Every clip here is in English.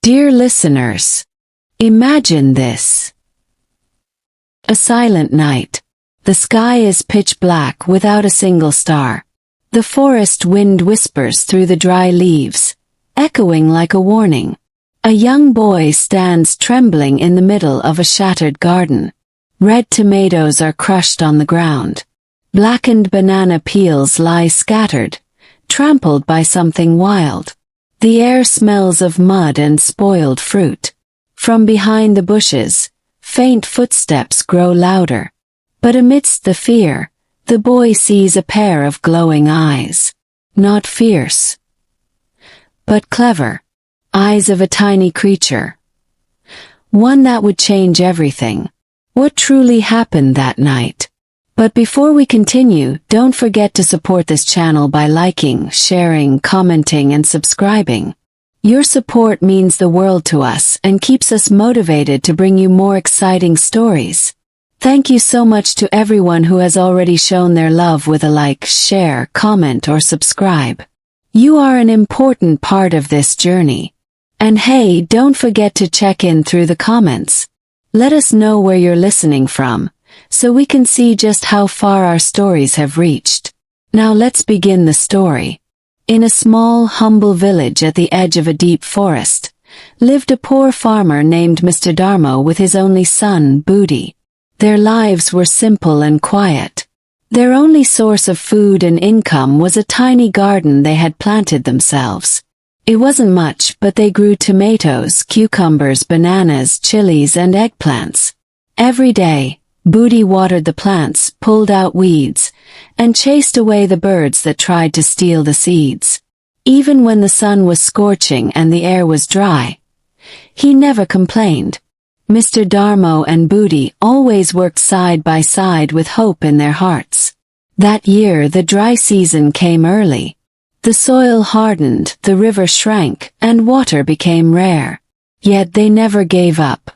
Dear listeners, imagine this. A silent night. The sky is pitch black without a single star. The forest wind whispers through the dry leaves, echoing like a warning. A young boy stands trembling in the middle of a shattered garden. Red tomatoes are crushed on the ground. Blackened banana peels lie scattered, trampled by something wild. The air smells of mud and spoiled fruit. From behind the bushes, faint footsteps grow louder. But amidst the fear, the boy sees a pair of glowing eyes. Not fierce, but clever. Eyes of a tiny creature. One that would change everything. What truly happened that night? But before we continue, don't forget to support this channel by liking, sharing, commenting, and subscribing. Your support means the world to us and keeps us motivated to bring you more exciting stories. Thank you so much to everyone who has already shown their love with a like, share, comment, or subscribe. You are an important part of this journey. And hey, don't forget to check in through the comments. Let us know where you're listening from, so we can see just how far our stories have reached. Now let's begin the story. In a small, humble village at the edge of a deep forest, lived a poor farmer named Mr. Dharmo with his only son, Booty. Their lives were simple and quiet. Their only source of food and income was a tiny garden they had planted themselves. It wasn't much, but they grew tomatoes, cucumbers, bananas, chilies, and eggplants. Every day, Booty watered the plants, pulled out weeds, and chased away the birds that tried to steal the seeds. Even when the sun was scorching and the air was dry, he never complained. Mr. Dharmo and Booty always worked side by side with hope in their hearts. That year the dry season came early. The soil hardened, the river shrank, and water became rare. Yet they never gave up.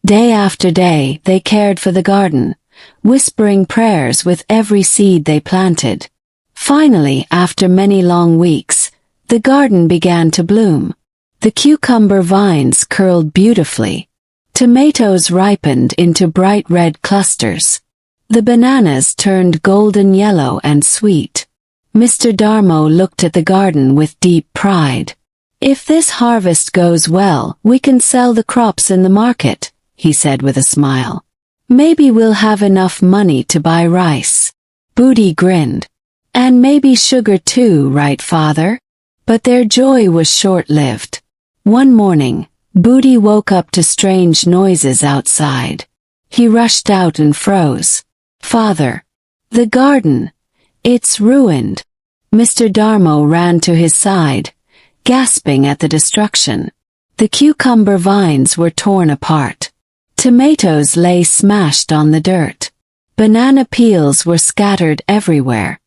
Day after day they cared for the garden, whispering prayers with every seed they planted. Finally, after many long weeks, the garden began to bloom. The cucumber vines curled beautifully. Tomatoes ripened into bright red clusters. The bananas turned golden yellow and sweet. Mr. Dharmo looked at the garden with deep pride. If this harvest goes well, we can sell the crops in the market, he said with a smile. Maybe we'll have enough money to buy rice. Booty grinned. And maybe sugar too, right, father? But their joy was short-lived. One morning, Booty woke up to strange noises outside. He rushed out and froze. Father, the garden. It's ruined. Mr. Dharmo ran to his side, gasping at the destruction. The cucumber vines were torn apart. Tomatoes lay smashed on the dirt. Banana peels were scattered everywhere.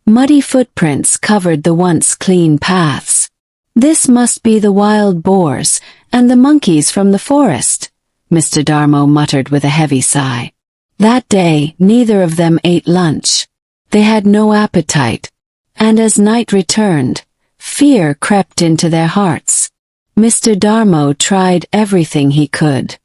Muddy footprints covered the once clean paths. This must be the wild boars and the monkeys from the forest, Mr. Dharmo muttered with a heavy sigh. That day, neither of them ate lunch. They had no appetite, and as night returned, fear crept into their hearts. Mr. Dharmo tried everything he could.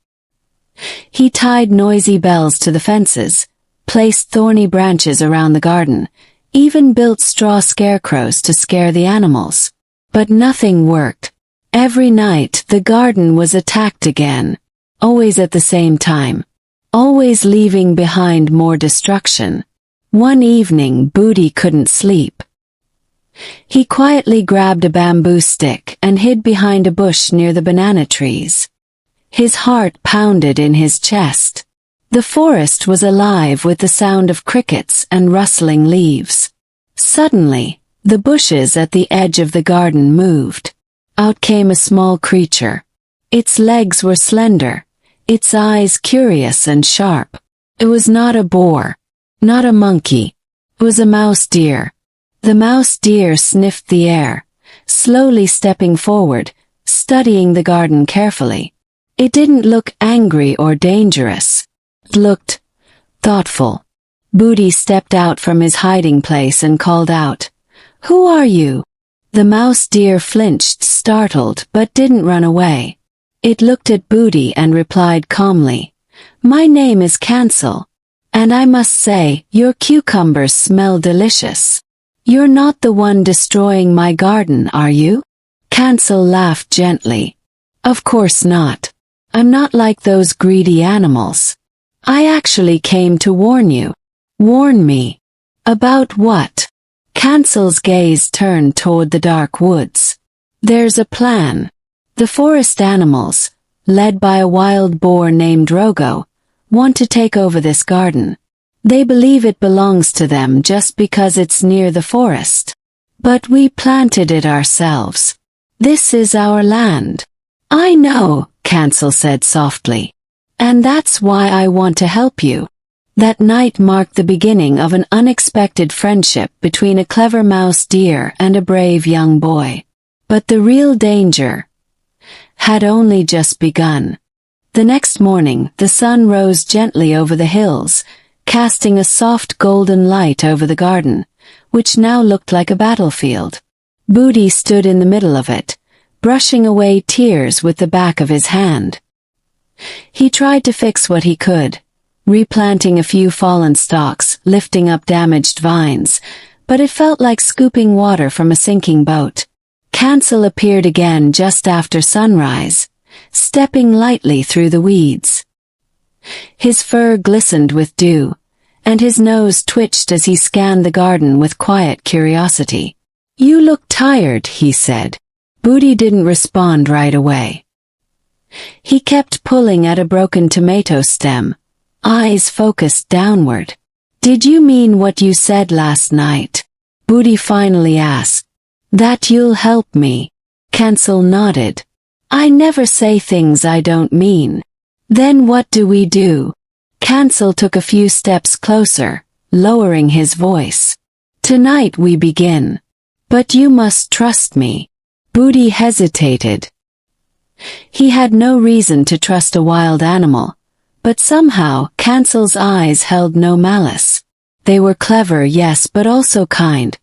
He tied noisy bells to the fences, placed thorny branches around the garden, even built straw scarecrows to scare the animals. But nothing worked. Every night the garden was attacked again, always at the same time, always leaving behind more destruction. One evening Booty couldn't sleep. He quietly grabbed a bamboo stick and hid behind a bush near the banana trees. His heart pounded in his chest. The forest was alive with the sound of crickets and rustling leaves. Suddenly, the bushes at the edge of the garden moved. Out came a small creature. Its legs were slender, its eyes curious and sharp. It was not a boar. Not a monkey. It was a mouse deer. The mouse deer sniffed the air, slowly stepping forward, studying the garden carefully. It didn't look angry or dangerous. It looked thoughtful. Booty stepped out from his hiding place and called out, "Who are you?" The mouse deer flinched, startled, but didn't run away. It looked at Booty and replied calmly, "My name is Cancel. And I must say, your cucumbers smell delicious. You're not the one destroying my garden, are you?" Cancel laughed gently. "Of course not. I'm not like those greedy animals. I actually came to warn you." "Warn me? About what?" Cancel's gaze turned toward the dark woods. "There's a plan. The forest animals, led by a wild boar named Rogo, want to take over this garden. They believe it belongs to them just because it's near the forest. But we planted it ourselves. This is our land." "I know," Cancel said softly. "And that's why I want to help you." That night marked the beginning of an unexpected friendship between a clever mouse deer and a brave young boy. But the real danger had only just begun. The next morning, the sun rose gently over the hills, casting a soft golden light over the garden, which now looked like a battlefield. Booty stood in the middle of it, brushing away tears with the back of his hand. He tried to fix what he could, replanting a few fallen stalks, lifting up damaged vines, but it felt like scooping water from a sinking boat. Cancel appeared again just after sunrise, stepping lightly through the weeds. His fur glistened with dew, and his nose twitched as he scanned the garden with quiet curiosity. "You look tired," he said. Booty didn't respond right away. He kept pulling at a broken tomato stem, eyes focused downward. "Did you mean what you said last night?" Booty finally asked. "That you'll help me?" Cancel nodded. "I never say things I don't mean." "Then what do we do?" Cancel took a few steps closer, lowering his voice. "Tonight we begin. But you must trust me." Booty hesitated. He had no reason to trust a wild animal, but somehow Cancel's eyes held no malice. They were clever, yes, but also kind.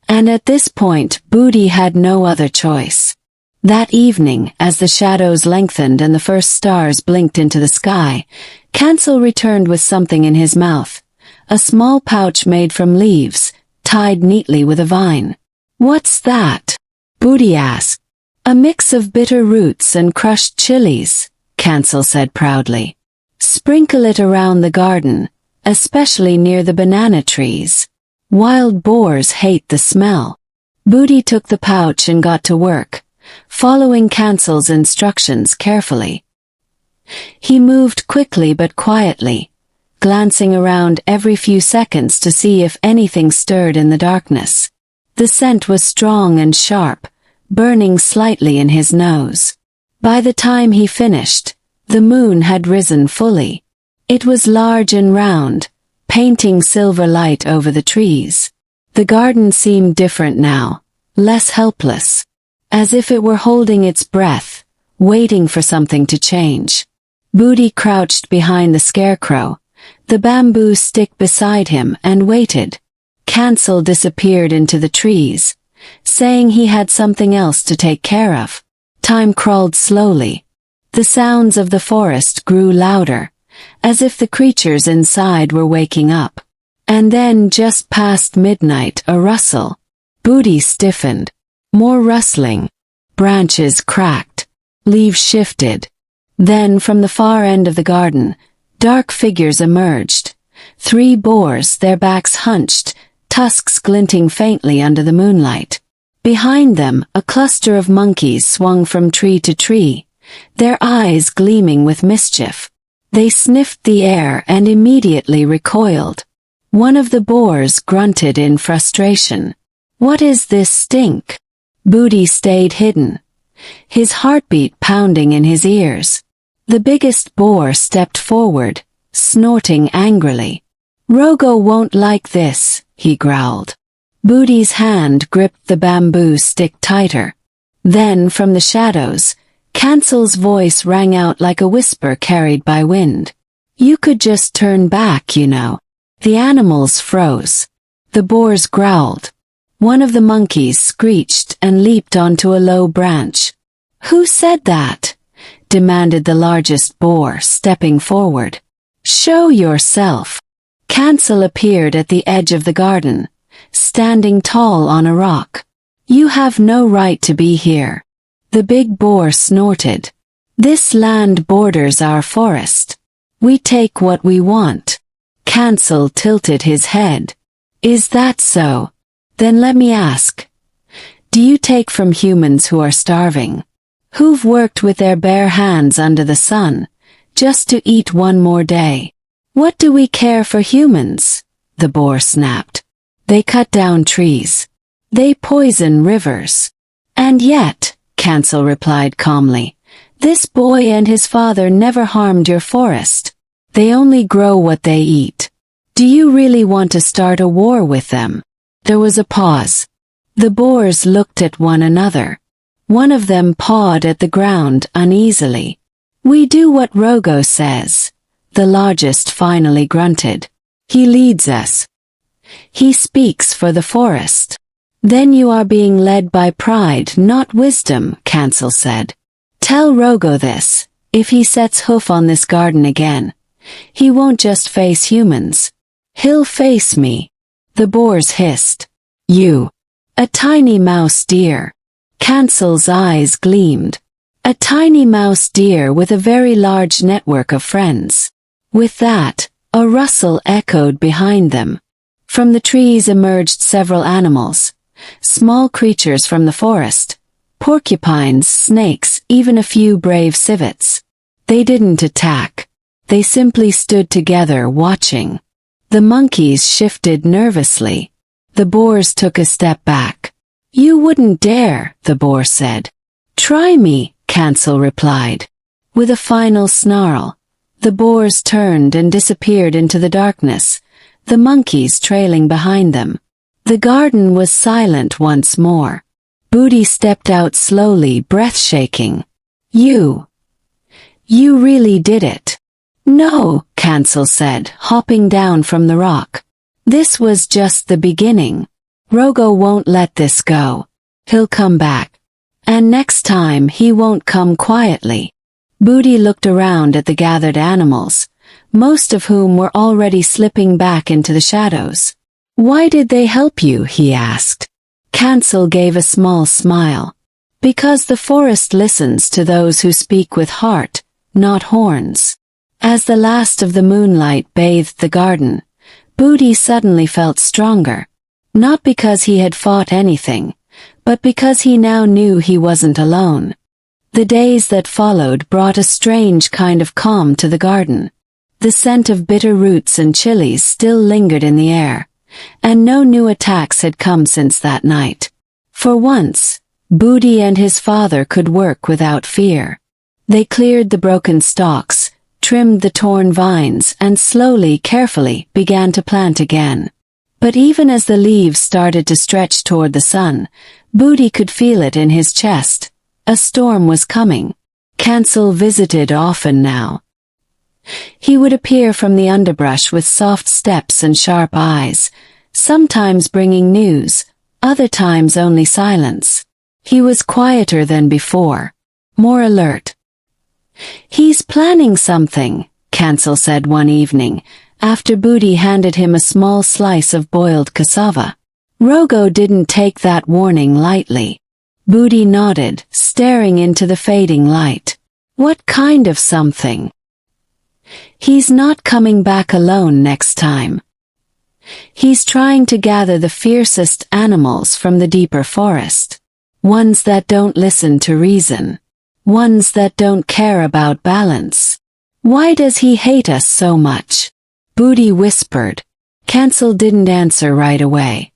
And at this point, Booty had no other choice. That evening, as the shadows lengthened and the first stars blinked into the sky, Cancel returned with something in his mouth, a small pouch made from leaves, tied neatly with a vine. "What's that?" Booty asked. "A mix of bitter roots and crushed chilies," Cancel said proudly. "Sprinkle it around the garden, especially near the banana trees. Wild boars hate the smell." Booty took the pouch and got to work, following Cancel's instructions carefully. He moved quickly but quietly, glancing around every few seconds to see if anything stirred in the darkness. The scent was strong and sharp, burning slightly in his nose. By the time he finished, the moon had risen fully. It was large and round, painting silver light over the trees. The garden seemed different now, less helpless, as if it were holding its breath, waiting for something to change. Booty crouched behind the scarecrow, the bamboo stick beside him, and waited. Cancel disappeared into the trees, saying he had something else to take care of. Time crawled slowly. The sounds of the forest grew louder, as if the creatures inside were waking up. And then, just past midnight, a rustle. Booty stiffened. More rustling. Branches cracked. Leaves shifted. Then, from the far end of the garden, dark figures emerged. 3 boars, their backs hunched, tusks glinting faintly under the moonlight. Behind them, a cluster of monkeys swung from tree to tree, their eyes gleaming with mischief. They sniffed the air and immediately recoiled. One of the boars grunted in frustration. "What is this stink?" Booty stayed hidden, his heartbeat pounding in his ears. The biggest boar stepped forward, snorting angrily. "Rogo won't like this," he growled. Booty's hand gripped the bamboo stick tighter. Then, from the shadows, Cancel's voice rang out like a whisper carried by wind. "You could just turn back, you know." The animals froze. The boars growled. One of the monkeys screeched and leaped onto a low branch. "Who said that? demanded the largest boar, stepping forward. Show yourself. Cancel appeared at the edge of the garden, standing tall on a rock. You have no right to be here. The big boar snorted. This land borders our forest. We take what we want. Cancel tilted his head. Is that so? Then let me ask. Do you take from humans who are starving? Who've worked with their bare hands under the sun, just to eat one more day? What do we care for humans? The boar snapped. They cut down trees. They poison rivers. And yet, Cancel replied calmly, this boy and his father never harmed your forest. They only grow what they eat. Do you really want to start a war with them? There was a pause. The boars looked at one another. One of them pawed at the ground uneasily. We do what Rogo says. The largest finally grunted. He leads us. He speaks for the forest. Then you are being led by pride, not wisdom, Cancel said. Tell Rogo this. If he sets hoof on this garden again, he won't just face humans. He'll face me. The boars hissed. You. A tiny mouse deer. Cancel's eyes gleamed. A tiny mouse deer with a very large network of friends. With that, a rustle echoed behind them. From the trees emerged several animals. Small creatures from the forest. Porcupines, snakes, even a few brave civets. They didn't attack. They simply stood together watching. The monkeys shifted nervously. The boars took a step back. You wouldn't dare, the boar said. Try me, Cancel replied. With a final snarl, the boars turned and disappeared into the darkness, the monkeys trailing behind them. The garden was silent once more. Booty stepped out slowly, breath shaking. You really did it. No, Cancel said, hopping down from the rock. This was just the beginning. Rogo won't let this go. He'll come back. And next time he won't come quietly. Booty looked around at the gathered animals, most of whom were already slipping back into the shadows. Why did they help you? He asked. Cancel gave a small smile. Because the forest listens to those who speak with heart, not horns. As the last of the moonlight bathed the garden, Booty suddenly felt stronger. Not because he had fought anything, but because he now knew he wasn't alone. The days that followed brought a strange kind of calm to the garden. The scent of bitter roots and chilies still lingered in the air, and no new attacks had come since that night. For once, Booty and his father could work without fear. They cleared the broken stalks, trimmed the torn vines, and slowly, carefully, began to plant again. But even as the leaves started to stretch toward the sun, Booty could feel it in his chest. A storm was coming. Cancel visited often now. He would appear from the underbrush with soft steps and sharp eyes, sometimes bringing news, other times only silence. He was quieter than before, more alert. He's planning something, Cancel said one evening, after Booty handed him a small slice of boiled cassava. Rogo didn't take that warning lightly. Booty nodded, staring into the fading light. What kind of something? He's not coming back alone next time. He's trying to gather the fiercest animals from the deeper forest. Ones that don't listen to reason. Ones that don't care about balance. Why does he hate us so much? Booty whispered. Cancel didn't answer right away.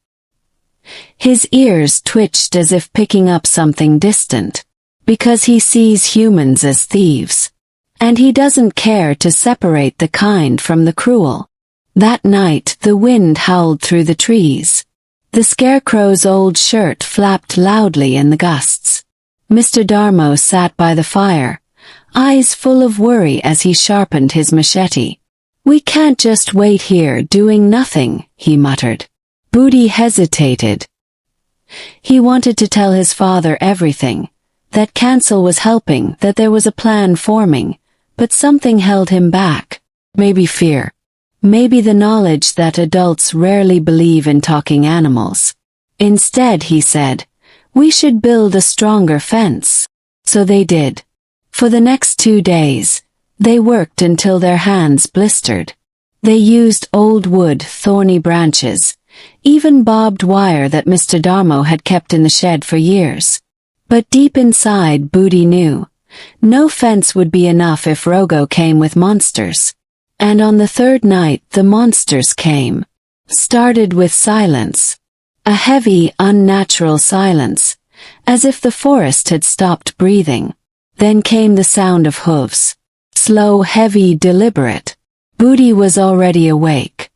His ears twitched as if picking up something distant. Because he sees humans as thieves. And he doesn't care to separate the kind from the cruel. That night the wind howled through the trees. The scarecrow's old shirt flapped loudly in the gusts. Mr. Darmo sat by the fire, eyes full of worry as he sharpened his machete. We can't just wait here doing nothing, he muttered. Booty hesitated. He wanted to tell his father everything, That Cancel was helping, that there was a plan forming, but something held him back. Maybe fear. Maybe the knowledge that adults rarely believe in talking animals. Instead, he said, "We should build a stronger fence." So they did. For the next 2 days, they worked until their hands blistered. They used old wood, thorny branches, even barbed wire that Mr. Darmo had kept in the shed for years. But deep inside, Booty knew, no fence would be enough if Rogo came with monsters. And on the 3rd night the monsters came. Started with silence. A heavy, unnatural silence, as if the forest had stopped breathing. Then came the sound of hooves. Slow, heavy, deliberate. Booty was already awake.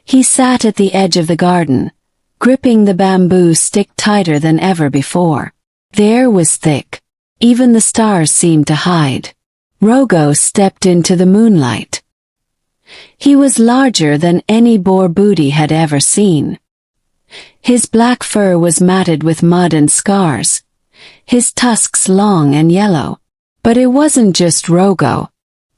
He sat at the edge of the garden, gripping the bamboo stick tighter than ever before. The air was thick. Even the stars seemed to hide. Rogo stepped into the moonlight. He was larger than any boar Booty had ever seen. His black fur was matted with mud and scars, his tusks long and yellow. But it wasn't just Rogo.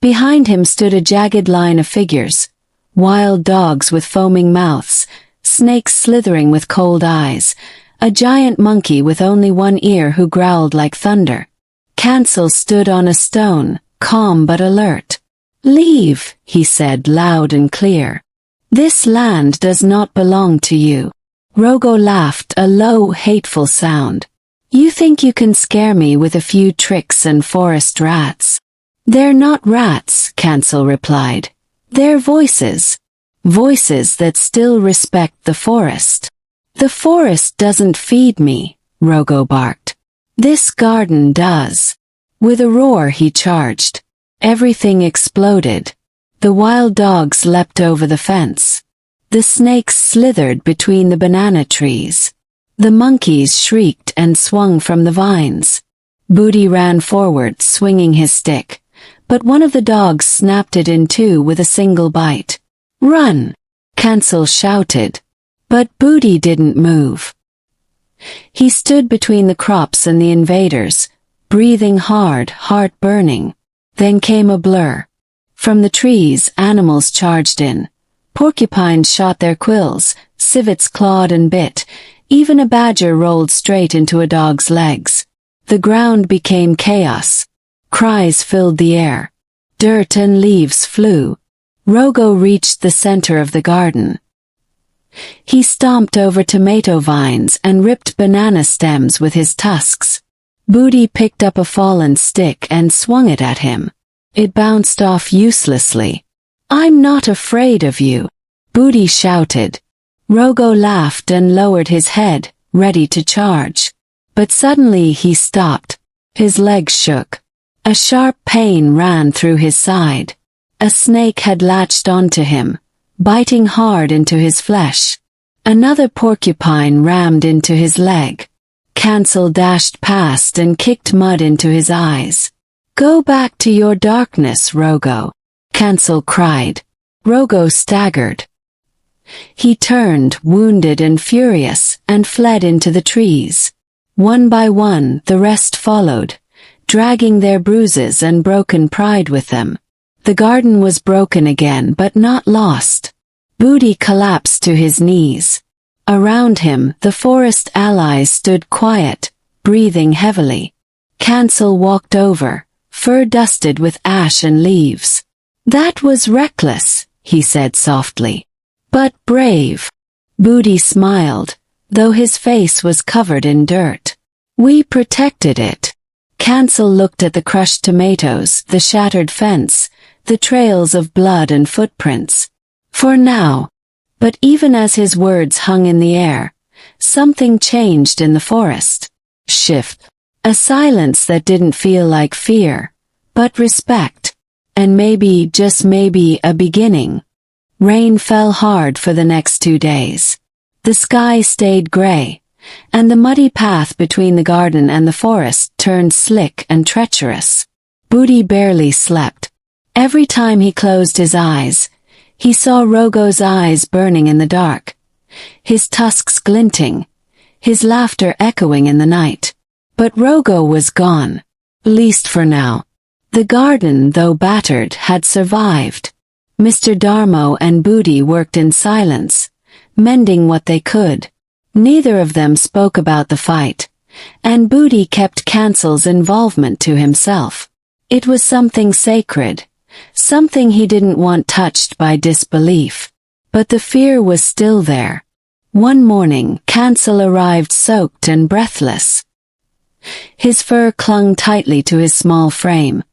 Behind him stood a jagged line of figures, wild dogs with foaming mouths, snakes slithering with cold eyes, a giant monkey with only one ear who growled like thunder. Cancel stood on a stone, calm but alert. "Leave," he said loud and clear. "This land does not belong to you." Rogo laughed, a low, hateful sound. "You think you can scare me with a few tricks and forest rats?" "They're not rats," Cancel replied. "They're voices. Voices that still respect the forest." "The forest doesn't feed me," Rogo barked. "This garden does." With a roar he charged. Everything exploded. The wild dogs leapt over the fence. The snakes slithered between the banana trees. The monkeys shrieked and swung from the vines. Booty ran forward, swinging his stick, but one of the dogs snapped it in two with a single bite. "Run!" Cancel shouted. But Booty didn't move. He stood between the crops and the invaders, breathing hard, heart burning. Then came a blur. From the trees, animals charged in. Porcupines shot their quills, civets clawed and bit, even a badger rolled straight into a dog's legs. The ground became chaos. Cries filled the air. Dirt and leaves flew. Rogo reached the center of the garden. He stomped over tomato vines and ripped banana stems with his tusks. Booty picked up a fallen stick and swung it at him. It bounced off uselessly. "I'm not afraid of you," Booty shouted. Rogo laughed and lowered his head, ready to charge. But suddenly he stopped. His legs shook. A sharp pain ran through his side. A snake had latched onto him, biting hard into his flesh. Another porcupine rammed into his leg. Cancel dashed past and kicked mud into his eyes. "Go back to your darkness, Rogo," Cancel cried. Rogo staggered. He turned, wounded and furious, and fled into the trees. One by one, the rest followed, dragging their bruises and broken pride with them. The garden was broken again, but not lost. Booty collapsed to his knees. Around him, the forest allies stood quiet, breathing heavily. Cancel walked over, fur dusted with ash and leaves. "That was reckless," he said softly. "But brave." Booty smiled, though his face was covered in dirt. "We protected it." Cancel looked at the crushed tomatoes, the shattered fence, the trails of blood and footprints. "For now." But even as his words hung in the air, something changed in the forest. Shift. A silence that didn't feel like fear, but respect. And maybe, just maybe, a beginning. Rain fell hard for the next 2 days. The sky stayed gray, and the muddy path between the garden and the forest turned slick and treacherous. Booty barely slept. Every time he closed his eyes, he saw Rogo's eyes burning in the dark, his tusks glinting, his laughter echoing in the night. But Rogo was gone. Least for now. The garden, though battered, had survived. Mr. Darmo and Booty worked in silence, mending what they could. Neither of them spoke about the fight, and Booty kept Cancel's involvement to himself. It was something sacred, something he didn't want touched by disbelief. But the fear was still there. One morning, Cancel arrived soaked and breathless. His fur clung tightly to his small frame,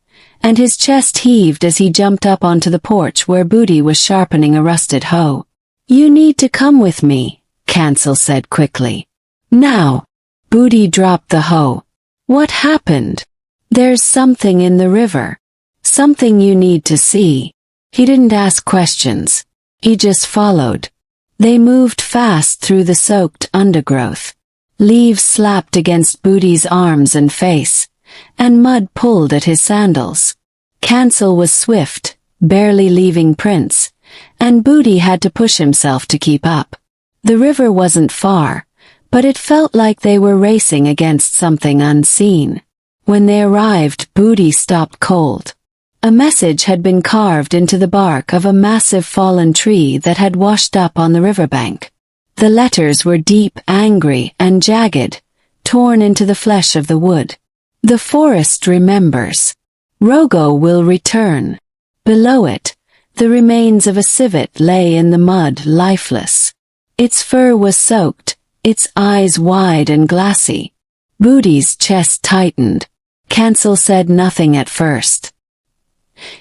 and his chest heaved as he jumped up onto the porch where Booty was sharpening a rusted hoe. "You need to come with me," Cancel said quickly. "Now." Booty dropped the hoe. "What happened?" "There's something in the river. Something you need to see." He didn't ask questions. He just followed. They moved fast through the soaked undergrowth. Leaves slapped against Booty's arms and face, and mud pulled at his sandals. Cancel was swift, barely leaving prints, and Booty had to push himself to keep up. The river wasn't far, but it felt like they were racing against something unseen. When they arrived, Booty stopped cold. A message had been carved into the bark of a massive fallen tree that had washed up on the riverbank. The letters were deep, angry, and jagged, torn into the flesh of the wood. "The forest remembers. Rogo will return." Below it, the remains of a civet lay in the mud, lifeless. Its fur was soaked, its eyes wide and glassy. Booty's chest tightened. Cancel said nothing at first.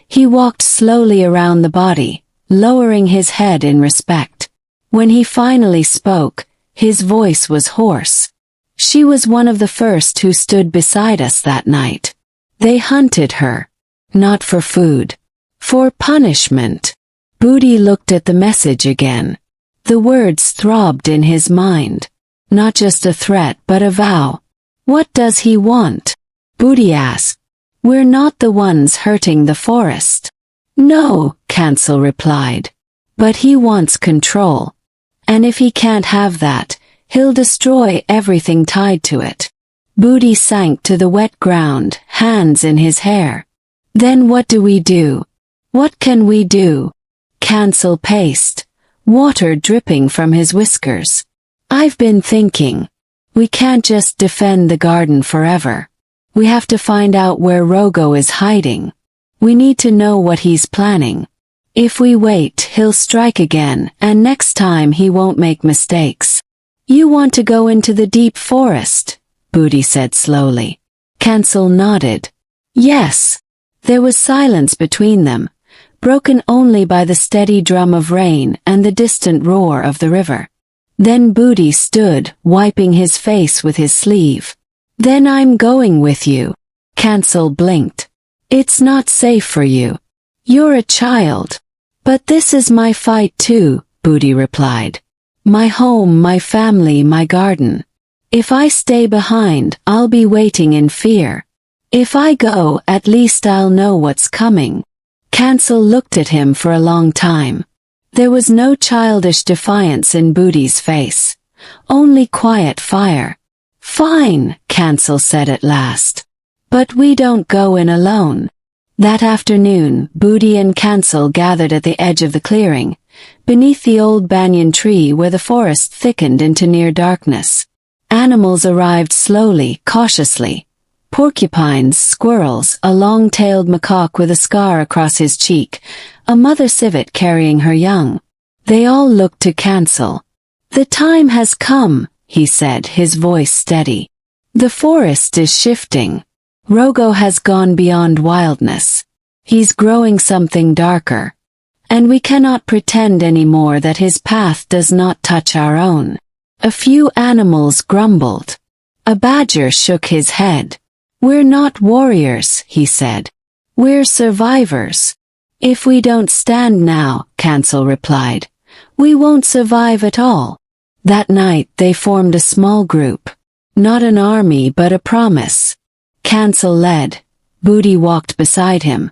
He walked slowly around the body, lowering his head in respect. When he finally spoke, his voice was hoarse. "She was one of the first who stood beside us that night. They hunted her. Not for food. For punishment." Booty looked at the message again. The words throbbed in his mind. Not just a threat but a vow. "What does he want?" Booty asked. "We're not the ones hurting the forest." "No," Cancel replied. "But he wants control. And if he can't have that, he'll destroy everything tied to it." Booty sank to the wet ground, hands in his hair. "Then what do we do? What can we do?" Cancel paced, water dripping from his whiskers. "I've been thinking. We can't just defend the garden forever. We have to find out where Rogo is hiding. We need to know what he's planning. If we wait, he'll strike again, and next time he won't make mistakes." "You want to go into the deep forest?" Booty said slowly. Cancel nodded. "Yes." There was silence between them, broken only by the steady drum of rain and the distant roar of the river. Then Booty stood, wiping his face with his sleeve. "Then I'm going with you." Cancel blinked. "It's not safe for you. You're a child." "But this is my fight too," Booty replied. "My home, my family, my garden. If I stay behind, I'll be waiting in fear. If I go, at least I'll know what's coming." Cancel looked at him for a long time. There was no childish defiance in Booty's face, only quiet fire. "Fine," Cancel said at last. "But we don't go in alone." That afternoon, Booty and Cancel gathered at the edge of the clearing, beneath the old banyan tree where the forest thickened into near darkness. Animals arrived slowly, cautiously. Porcupines, squirrels, a long-tailed macaque with a scar across his cheek, a mother civet carrying her young. They all looked to Cancel. "The time has come," he said, his voice steady. "The forest is shifting. Rogo has gone beyond wildness. He's growing something darker. And we cannot pretend anymore that his path does not touch our own." A few animals grumbled. A badger shook his head. "We're not warriors," he said. "We're survivors. If we don't stand now," Cancel replied, "we won't survive at all." That night they formed a small group. Not an army but a promise. Cancel led. Booty walked beside him,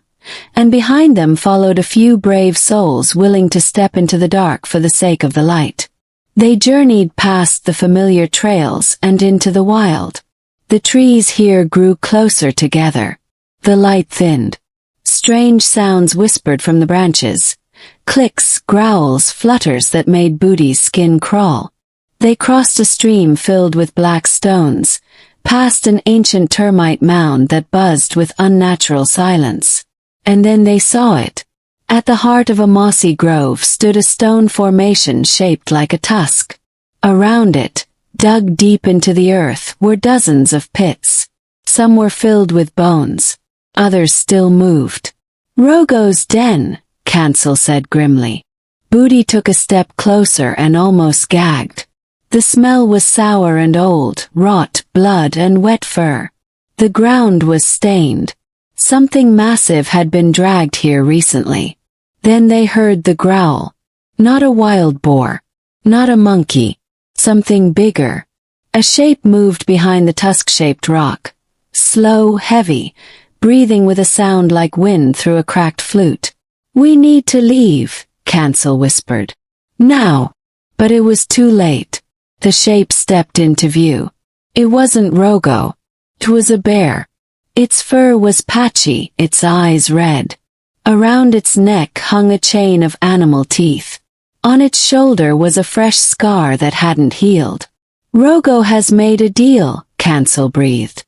and behind them followed a few brave souls willing to step into the dark for the sake of the light. They journeyed past the familiar trails and into the wild. The trees here grew closer together. The light thinned. Strange sounds whispered from the branches. Clicks, growls, flutters that made Booty's skin crawl. They crossed a stream filled with black stones, past an ancient termite mound that buzzed with unnatural silence. And then they saw it. At the heart of a mossy grove stood a stone formation shaped like a tusk. Around it, dug deep into the earth, were dozens of pits. Some were filled with bones. Others still moved. "Rogo's den," Cancel said grimly. Booty took a step closer and almost gagged. The smell was sour and old, rot, blood and wet fur. The ground was stained. Something massive had been dragged here recently. Then they heard the growl. Not a wild boar. Not a monkey. Something bigger. A shape moved behind the tusk-shaped rock. Slow, heavy, breathing with a sound like wind through a cracked flute. "We need to leave," Cancel whispered. "Now." But it was too late. The shape stepped into view. It wasn't Rogo. It was a bear. Its fur was patchy, its eyes red. Around its neck hung a chain of animal teeth. On its shoulder was a fresh scar that hadn't healed. "Rogo has made a deal," Cancel breathed.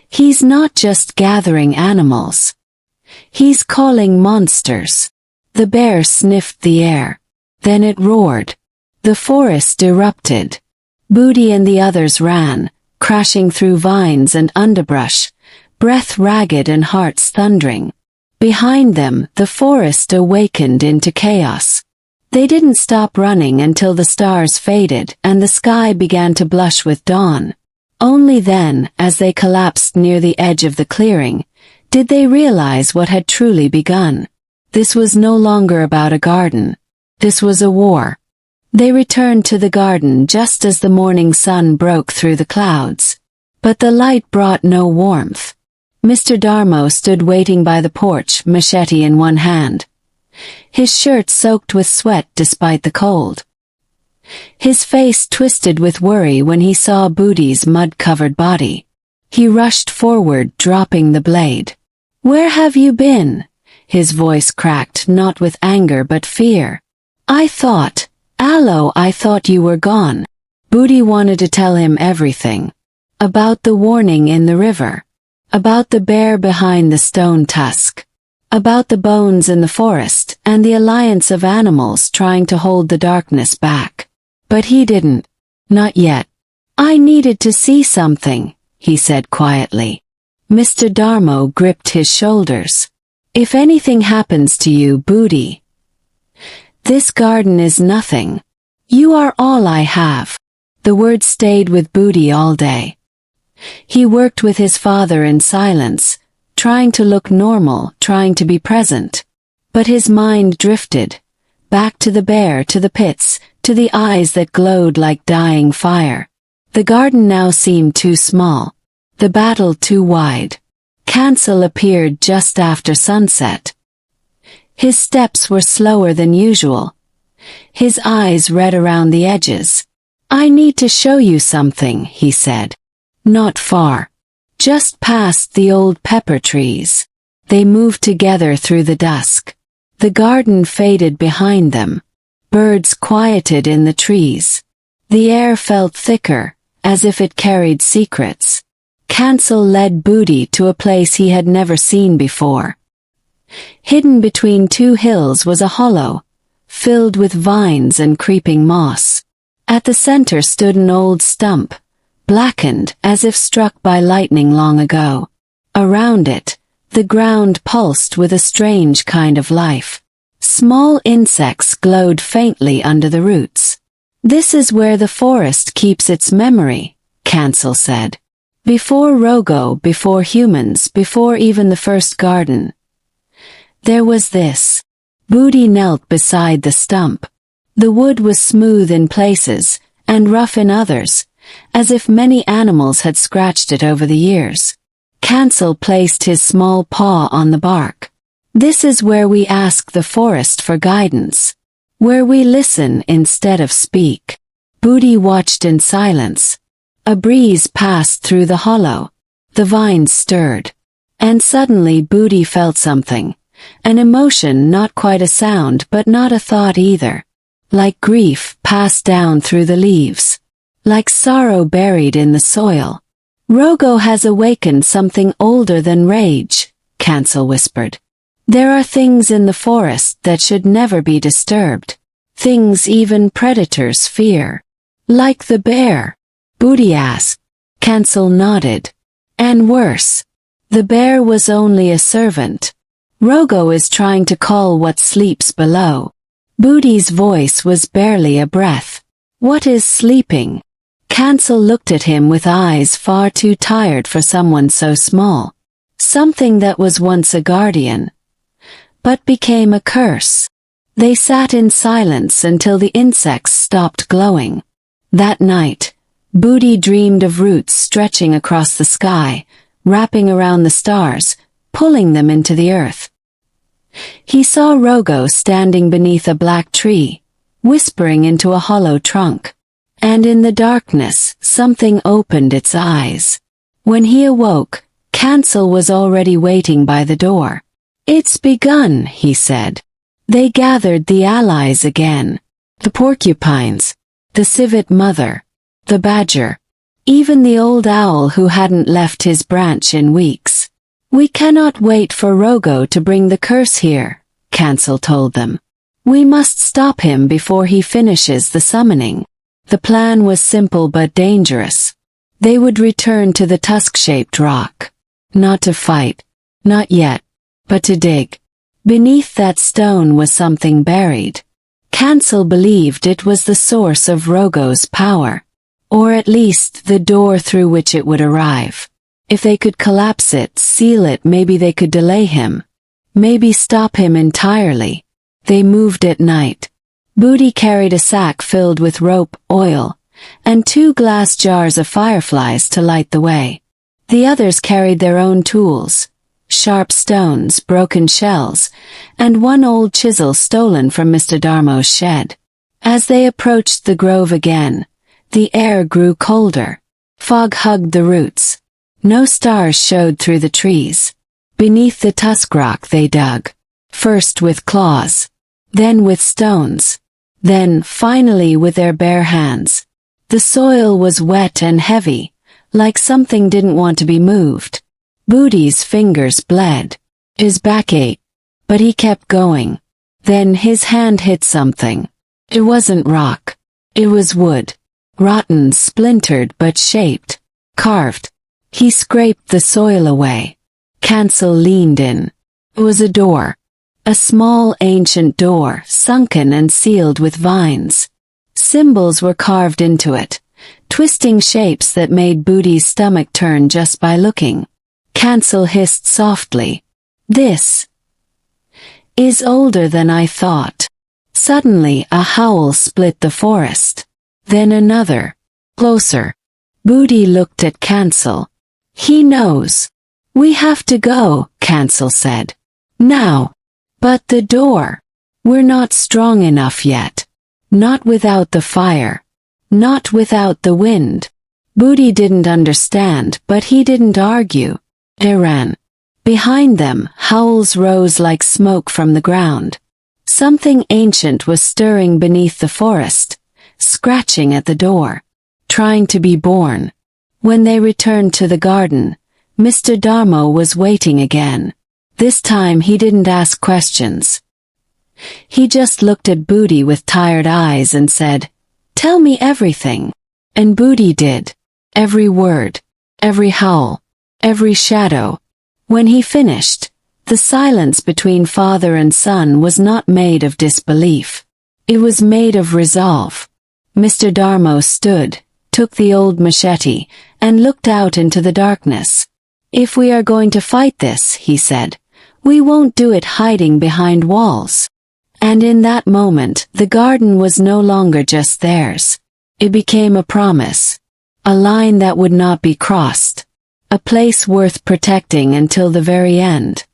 "He's not just gathering animals. He's calling monsters." The bear sniffed the air. Then it roared. The forest erupted. Booty and the others ran, crashing through vines and underbrush, breath ragged and hearts thundering. Behind them, the forest awakened into chaos. They didn't stop running until the stars faded and the sky began to blush with dawn. Only then, as they collapsed near the edge of the clearing, did they realize what had truly begun. This was no longer about a garden. This was a war. They returned to the garden just as the morning sun broke through the clouds. But the light brought no warmth. Mr. Darmo stood waiting by the porch, machete in one hand. His shirt soaked with sweat despite the cold. His face twisted with worry when he saw Booty's mud-covered body. He rushed forward, dropping the blade. "Where have you been?" His voice cracked, not with anger but fear. I thought you were gone." Booty wanted to tell him everything. About the warning in the river. About the bear behind the stone tusk. About the bones in the forest and the alliance of animals trying to hold the darkness back. But he didn't. Not yet. "I needed to see something," he said quietly. Mr. Darmo gripped his shoulders. "If anything happens to you, Booty, this garden is nothing. You are all I have." The words stayed with Booty all day. He worked with his father in silence, trying to look normal, trying to be present. But his mind drifted, back to the bear, to the pits, to the eyes that glowed like dying fire. The garden now seemed too small, the battle too wide. Cancel appeared just after sunset. His steps were slower than usual. His eyes red around the edges. "I need to show you something," he said. Not far. Just past the old pepper trees. They moved together through the dusk. The garden faded behind them. Birds quieted in the trees. The air felt thicker, as if it carried secrets. Cancel led Booty to a place he had never seen before. Hidden between two hills was a hollow, filled with vines and creeping moss. At the center stood an old stump, blackened as if struck by lightning long ago. Around it, the ground pulsed with a strange kind of life. Small insects glowed faintly under the roots. "This is where the forest keeps its memory," Cancel said. "Before Rogo, before humans, before even the first garden. There was this." Booty knelt beside the stump. The wood was smooth in places, and rough in others, as if many animals had scratched it over the years. Cancel placed his small paw on the bark. "This is where we ask the forest for guidance. Where we listen instead of speak." Booty watched in silence. A breeze passed through the hollow. The vines stirred. And suddenly Booty felt something. An emotion, not quite a sound but not a thought either. Like grief passed down through the leaves. Like sorrow buried in the soil. Rogo has awakened something older than rage, Cancel whispered. There are things in the forest that should never be disturbed. Things even predators fear. Like the bear? Booty asked. Cancel nodded. And worse. The bear was only a servant. Rogo is trying to call what sleeps below. Booty's voice was barely a breath. What is sleeping? Cancel looked at him with eyes far too tired for someone so small. Something that was once a guardian, but became a curse. They sat in silence until the insects stopped glowing. That night, Booty dreamed of roots stretching across the sky, wrapping around the stars, pulling them into the earth. He saw Rogo standing beneath a black tree, whispering into a hollow trunk. And in the darkness, something opened its eyes. When he awoke, Cancel was already waiting by the door. It's begun, he said. They gathered the allies again. The porcupines, the civet mother, the badger, even the old owl who hadn't left his branch in weeks. We cannot wait for Rogo to bring the curse here, Cancel told them. We must stop him before he finishes the summoning. The plan was simple but dangerous. They would return to the tusk-shaped rock. Not to fight. Not yet. But to dig. Beneath that stone was something buried. Cancel believed it was the source of Rogo's power. Or at least the door through which it would arrive. If they could collapse it, seal it, maybe they could delay him. Maybe stop him entirely. They moved at night. Booty carried a sack filled with rope, oil, and 2 glass jars of fireflies to light the way. The others carried their own tools, sharp stones, broken shells, and 1 old chisel stolen from Mr. Darmo's shed. As they approached the grove again, the air grew colder. Fog hugged the roots. No stars showed through the trees. Beneath the tusk rock they dug, first with claws, then with stones. Then, finally with their bare hands. The soil was wet and heavy, like something didn't want to be moved. Booty's fingers bled. His back ached, but he kept going. Then his hand hit something. It wasn't rock. It was wood. Rotten, splintered but shaped. Carved. He scraped the soil away. Cancel leaned in. It was a door. A small ancient door, sunken and sealed with vines. Symbols were carved into it, twisting shapes that made Booty's stomach turn just by looking. Cancel hissed softly. This is older than I thought. Suddenly a howl split the forest. Then another. Closer. Booty looked at Cancel. He knows. We have to go, Cancel said. Now. But the door. We're not strong enough yet. Not without the fire. Not without the wind. Booty didn't understand, but he didn't argue. They ran. Behind them, howls rose like smoke from the ground. Something ancient was stirring beneath the forest, scratching at the door, trying to be born. When they returned to the garden, Mr. Darmo was waiting again. This time he didn't ask questions. He just looked at Booty with tired eyes and said, "Tell me everything." And Booty did. Every word. Every howl. Every shadow. When he finished, the silence between father and son was not made of disbelief. It was made of resolve. Mr. Darmo stood, took the old machete, and looked out into the darkness. "If we are going to fight this," he said, "we won't do it hiding behind walls." And in that moment, the garden was no longer just theirs. It became a promise. A line that would not be crossed. A place worth protecting until the very end.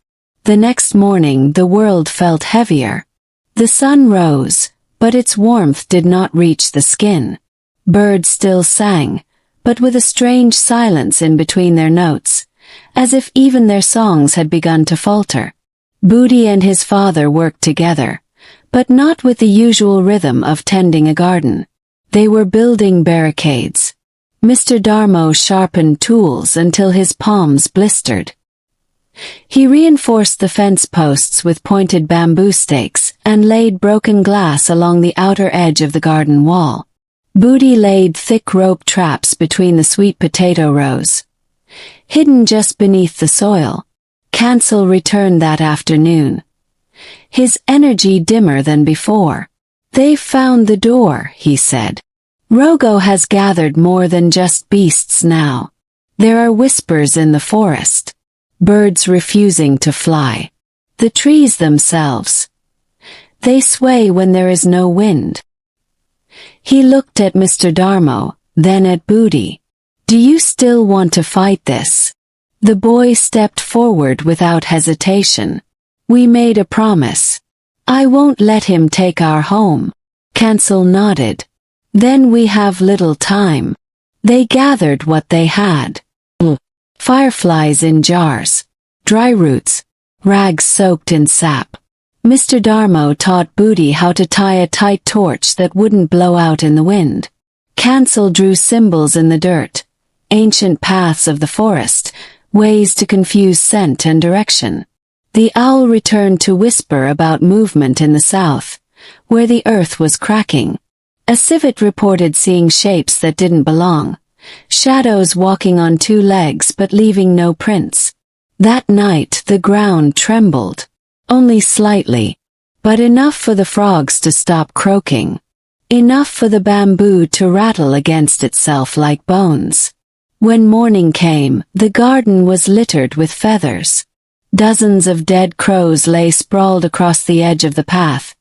The next morning the world felt heavier. The sun rose, but its warmth did not reach the skin. Birds still sang, but with a strange silence in between their notes, as if even their songs had begun to falter. Booty and his father worked together, but not with the usual rhythm of tending a garden. They were building barricades. Mr. Darmo sharpened tools until his palms blistered. He reinforced the fence posts with pointed bamboo stakes and laid broken glass along the outer edge of the garden wall. Booty laid thick rope traps between the sweet potato rows. Hidden just beneath the soil, Cancel returned that afternoon, his energy dimmer than before. "They've found the door," he said. "Rogo has gathered more than just beasts now. There are whispers in the forest, birds refusing to fly, the trees themselves. They sway when there is no wind." He looked at Mr. Darmo, then at Booty. "Do you still want to fight this?" The boy stepped forward without hesitation. "We made a promise. I won't let him take our home." Cancel nodded. "Then we have little time." They gathered what they had. Fireflies in jars, dry roots, rags soaked in sap. Mr. Darmo taught Booty how to tie a tight torch that wouldn't blow out in the wind. Cancel drew symbols in the dirt, ancient paths of the forest, ways to confuse scent and direction. The owl returned to whisper about movement in the south, where the earth was cracking. A civet reported seeing shapes that didn't belong, shadows walking on two legs but leaving no prints. That night the ground trembled, only slightly, but enough for the frogs to stop croaking, enough for the bamboo to rattle against itself like bones. When morning came, the garden was littered with feathers. Dozens of dead crows lay sprawled across the edge of the path,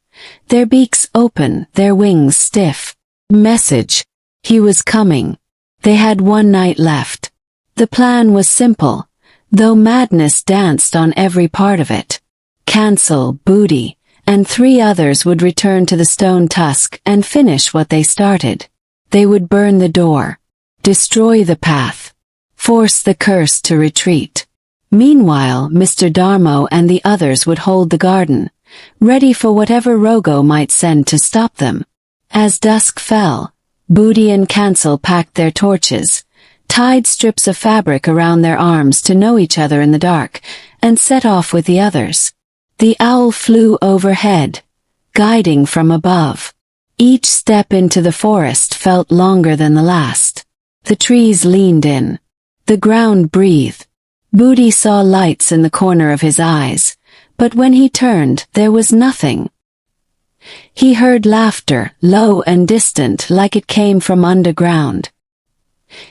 their beaks open, their wings stiff. Message. He was coming. They had one night left. The plan was simple, though madness danced on every part of it. Cancel, Booty, and 3 others would return to the stone tusk and finish what they started. They would burn the door, destroy the path, force the curse to retreat. Meanwhile, Mr. Darmo and the others would hold the garden, ready for whatever Rogo might send to stop them. As dusk fell, Booty and Cancel packed their torches, tied strips of fabric around their arms to know each other in the dark, and set off with the others. The owl flew overhead, guiding from above. Each step into the forest felt longer than the last. The trees leaned in. The ground breathed. Booty saw lights in the corner of his eyes, but when he turned, there was nothing. He heard laughter, low and distant like it came from underground.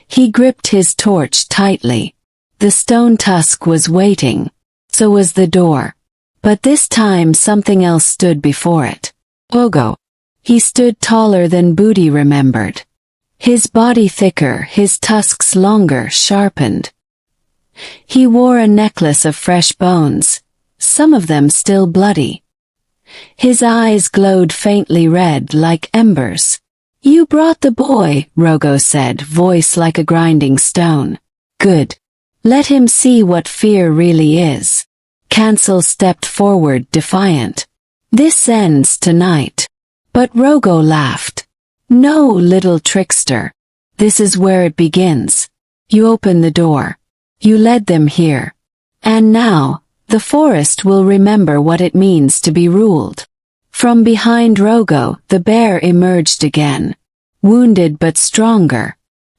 He gripped his torch tightly. The stone tusk was waiting. So was the door. But this time something else stood before it. Rogo. He stood taller than Booty remembered. His body thicker, his tusks longer, sharpened. He wore a necklace of fresh bones, some of them still bloody. His eyes glowed faintly red like embers. "You brought the boy," Rogo said, voice like a grinding stone. "Good. Let him see what fear really is." Cancel stepped forward defiant. "This ends tonight." But Rogo laughed. "No, little trickster. This is where it begins. You opened the door. You led them here. And now, the forest will remember what it means to be ruled." From behind Rogo, the bear emerged again, wounded but stronger.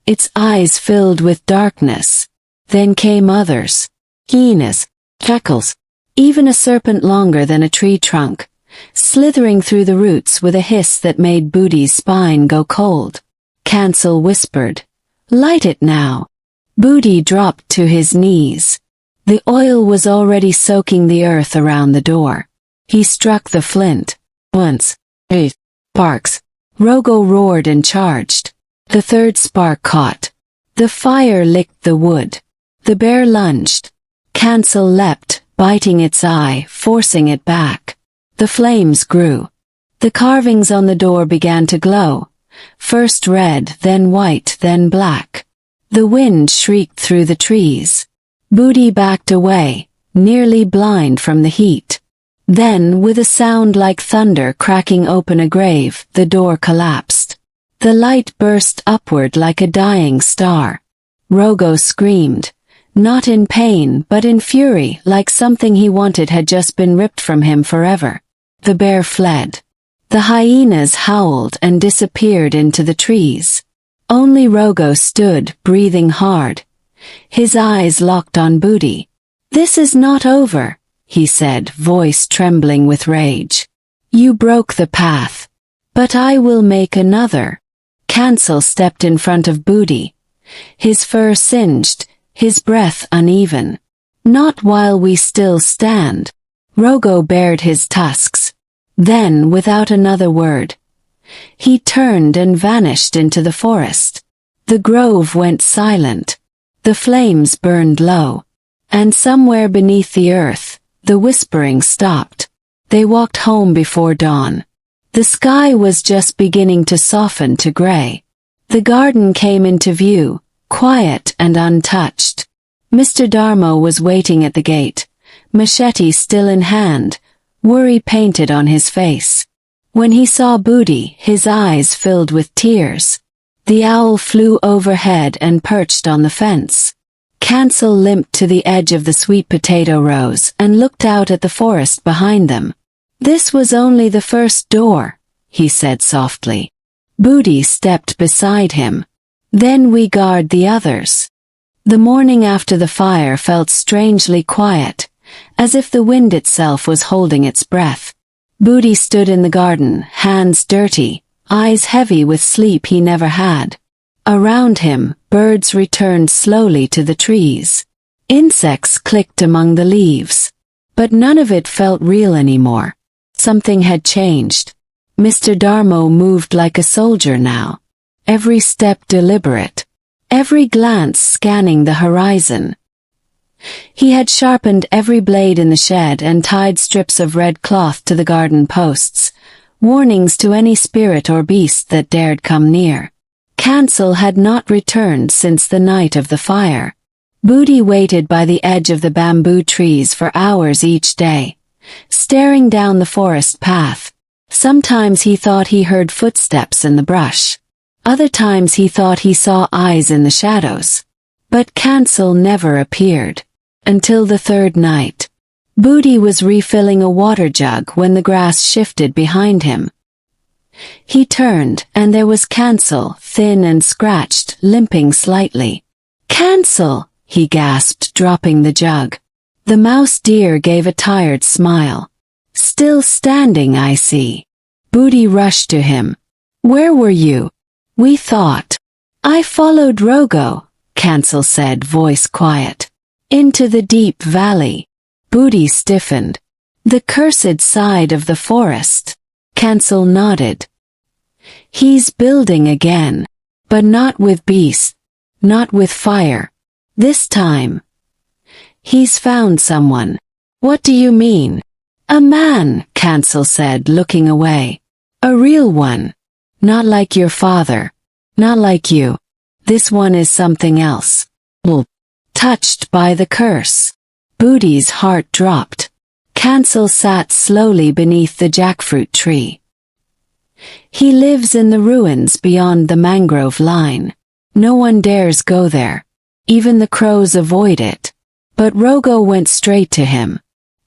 Its eyes filled with darkness. Then came others. Hyenas, jackals, even a serpent longer than a tree trunk, slithering through the roots with a hiss that made Booty's spine go cold. Cancel whispered, "Light it now." Booty dropped to his knees. The oil was already soaking the earth around the door. He struck the flint. Once. 8 sparks. Rogo roared and charged. The third spark caught. The fire licked the wood. The bear lunged. Cancel leapt, biting its eye, forcing it back. The flames grew. The carvings on the door began to glow, first red, then white, then black. The wind shrieked through the trees. Booty backed away, nearly blind from the heat. Then, with a sound like thunder cracking open a grave, the door collapsed. The light burst upward like a dying star. Rogo screamed, not in pain but in fury, like something he wanted had just been ripped from him forever. The bear fled. The hyenas howled and disappeared into the trees. Only Rogo stood, breathing hard. His eyes locked on Booty. "This is not over," he said, voice trembling with rage. "You broke the path. But I will make another." Cancel stepped in front of Booty. His fur singed, his breath uneven. "Not while we still stand." Rogo bared his tusks. Then, without another word, he turned and vanished into the forest. The grove went silent. The flames burned low. And somewhere beneath the earth, the whispering stopped. They walked home before dawn. The sky was just beginning to soften to gray. The garden came into view, quiet and untouched. Mr. Darmo was waiting at the gate, machete still in hand, worry painted on his face. When he saw Booty, his eyes filled with tears. The owl flew overhead and perched on the fence. Cancel limped to the edge of the sweet potato rows and looked out at the forest behind them. "This was only the first door," he said softly. Booty stepped beside him. "Then we guard the others." The morning after the fire felt strangely quiet, as if the wind itself was holding its breath. Booty stood in the garden, hands dirty, eyes heavy with sleep he never had. Around him, birds returned slowly to the trees. Insects clicked among the leaves. But none of it felt real anymore. Something had changed. Mr. Darmo moved like a soldier now. Every step deliberate. Every glance scanning the horizon. He had sharpened every blade in the shed and tied strips of red cloth to the garden posts, warnings to any spirit or beast that dared come near. Cancel had not returned since the night of the fire. Booty waited by the edge of the bamboo trees for hours each day, staring down the forest path. Sometimes he thought he heard footsteps in the brush. Other times he thought he saw eyes in the shadows. But Cancel never appeared. Until the third night. Booty was refilling a water jug when the grass shifted behind him. He turned, and there was Cancel, thin and scratched, limping slightly. "Cancel!" he gasped, dropping the jug. The mouse deer gave a tired smile. "Still standing, I see." Booty rushed to him. "Where were you?" "We thought." "I followed Rogo," Cancel said, voice quiet. "Into the deep valley." Booty stiffened. "The cursed side of the forest." Cancel nodded. "He's building again. But not with beasts. Not with fire. This time. He's found someone." "What do you mean?" "A man," Cancel said, looking away. "A real one. Not like your father. Not like you. This one is something else. Well, touched by the curse." Booty's heart dropped. Cancel sat slowly beneath the jackfruit tree. "He lives in the ruins beyond the mangrove line. No one dares go there. Even the crows avoid it. But Rogo went straight to him.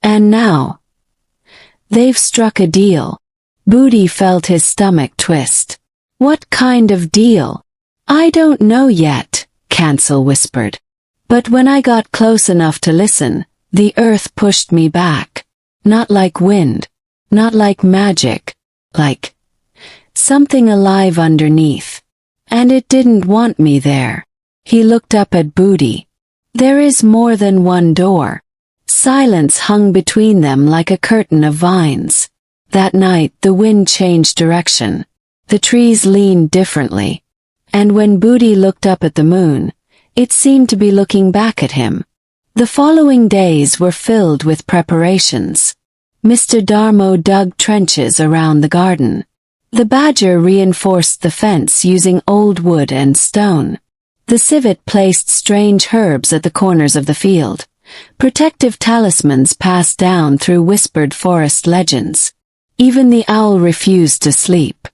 And now, they've struck a deal." Booty felt his stomach twist. "What kind of deal?" "I don't know yet," Cancel whispered. "But when I got close enough to listen, the earth pushed me back. Not like wind. Not like magic. Like something alive underneath. And it didn't want me there." He looked up at Booty. "There is more than one door." Silence hung between them like a curtain of vines. That night the wind changed direction. The trees leaned differently. And when Booty looked up at the moon, it seemed to be looking back at him. The following days were filled with preparations. Mr. Darmo dug trenches around the garden. The badger reinforced the fence using old wood and stone. The civet placed strange herbs at the corners of the field. Protective talismans passed down through whispered forest legends. Even the owl refused to sleep.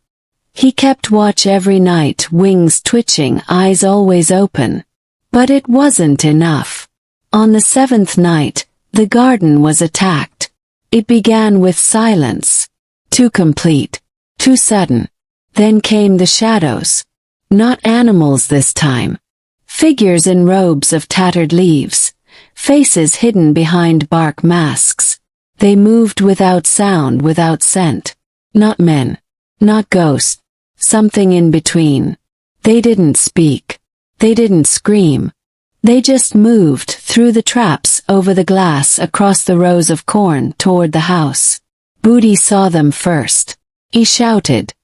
He kept watch every night, wings twitching, eyes always open. But it wasn't enough. On the seventh night, the garden was attacked. It began with silence. Too complete. Too sudden. Then came the shadows. Not animals this time. Figures in robes of tattered leaves. Faces hidden behind bark masks. They moved without sound, without scent. Not men. Not ghosts. Something in between. They didn't speak. They didn't scream. They just moved through the traps, over the glass, across the rows of corn, toward the house. Booty saw them first. He shouted.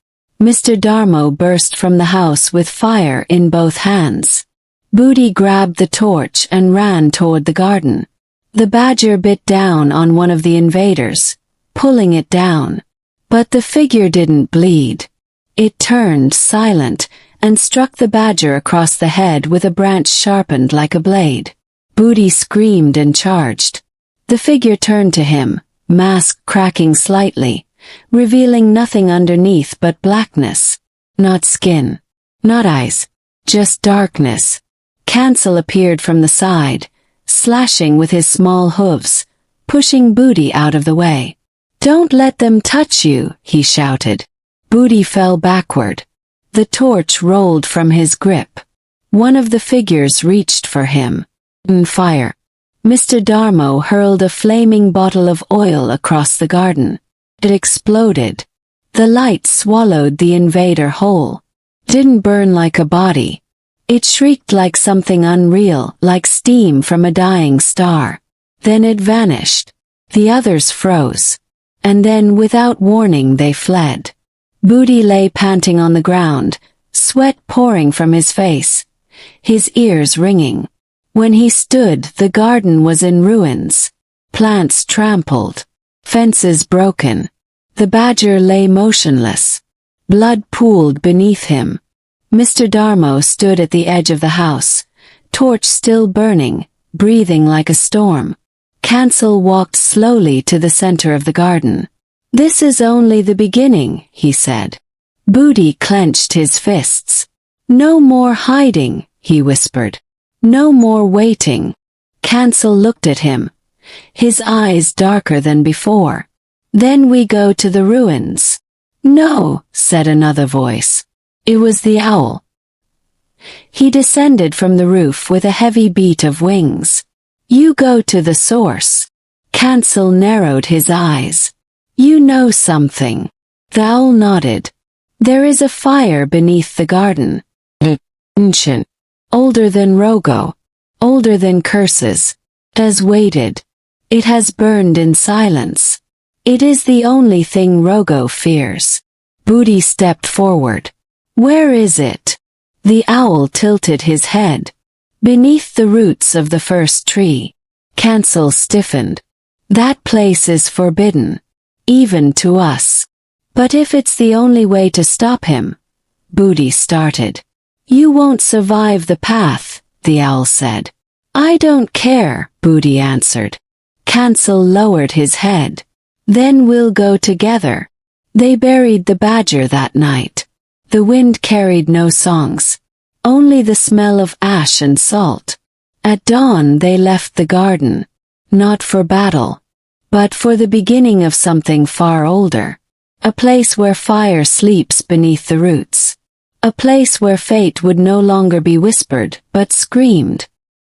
Mr. Darmo burst from the house with fire in both hands. Booty grabbed the torch and ran toward the garden. The badger bit down on one of the invaders, pulling it down. But the figure didn't bleed. It turned silent and struck the badger across the head with a branch sharpened like a blade. Booty screamed and charged. The figure turned to him, mask cracking slightly, revealing nothing underneath but blackness. Not skin. Not eyes. Just darkness. Cancel appeared from the side, slashing with his small hooves, pushing Booty out of the way. "Don't let them touch you," he shouted. Booty fell backward. The torch rolled from his grip. One of the figures reached for him. Fire. Mr. Darmo hurled a flaming bottle of oil across the garden. It exploded. The light swallowed the invader whole. Didn't burn like a body. It shrieked like something unreal, like steam from a dying star. Then it vanished. The others froze. And then, without warning, they fled. Booty lay panting on the ground, sweat pouring from his face, his ears ringing. When he stood, the garden was in ruins. Plants trampled. Fences broken. The badger lay motionless. Blood pooled beneath him. Mr. Darmo stood at the edge of the house, torch still burning, breathing like a storm. Cancel walked slowly to the center of the garden. "This is only the beginning," he said. Booty clenched his fists. "No more hiding," he whispered. "No more waiting." Cancel looked at him, his eyes darker than before. "Then we go to the ruins." "No," said another voice. It was the owl. He descended from the roof with a heavy beat of wings. "You go to the source." Cancel narrowed his eyes. "You know something." The owl nodded. "There is a fire beneath the garden. Ancient. Older than Rogo. Older than curses. It has waited. It has burned in silence. It is the only thing Rogo fears." Booty stepped forward. "Where is it?" The owl tilted his head. "Beneath the roots of the first tree." Cancel stiffened. "That place is forbidden. Even to us." "But if it's the only way to stop him," Booty started. "You won't survive the path," the owl said. "I don't care," Booty answered. Cancel lowered his head. "Then we'll go together." They buried the badger that night. The wind carried no songs, only the smell of ash and salt. At dawn they left the garden, not for battle, but for the beginning of something far older. A place where fire sleeps beneath the roots. A place where fate would no longer be whispered, but screamed.